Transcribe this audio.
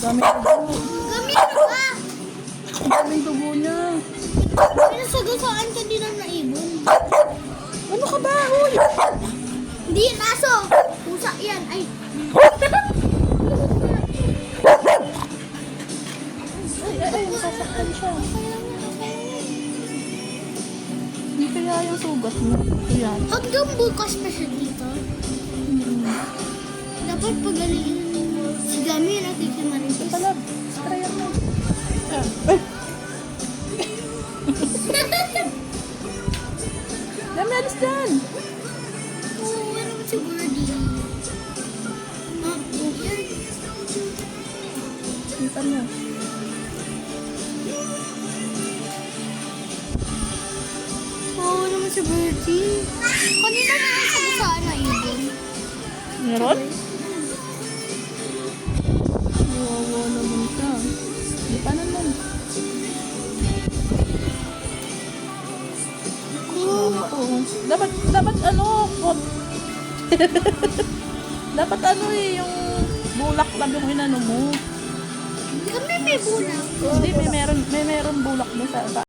Dami dugo. Gamit na ba? Ang daming dugo niya. Pinasagasaan ka din ang naibon. Ano ka ba? Uy! Hindi yan aso. Pusa yan. Ay. Ay, nasasaktan siya. Hindi kaya yung sugat mo. Ayan. Hanggang bukas pa siya dito. Dapat pagalingin mo. Si Gami nakikimarites. Pala, sprayan mo. Ay! Dami, alis dyan! Oo, ano ba si Birdie? Ah, yan. Kita niya. Oo, naman si Birdie. Kanina na nasagasaan na ibon. Meron? Wawa naman siya. Hindi pa naman. Oo. Dapat ano, dapat ano eh, yung bulak lang yung inano mo. Kami may bulang. Hindi, may meron bulak mo sa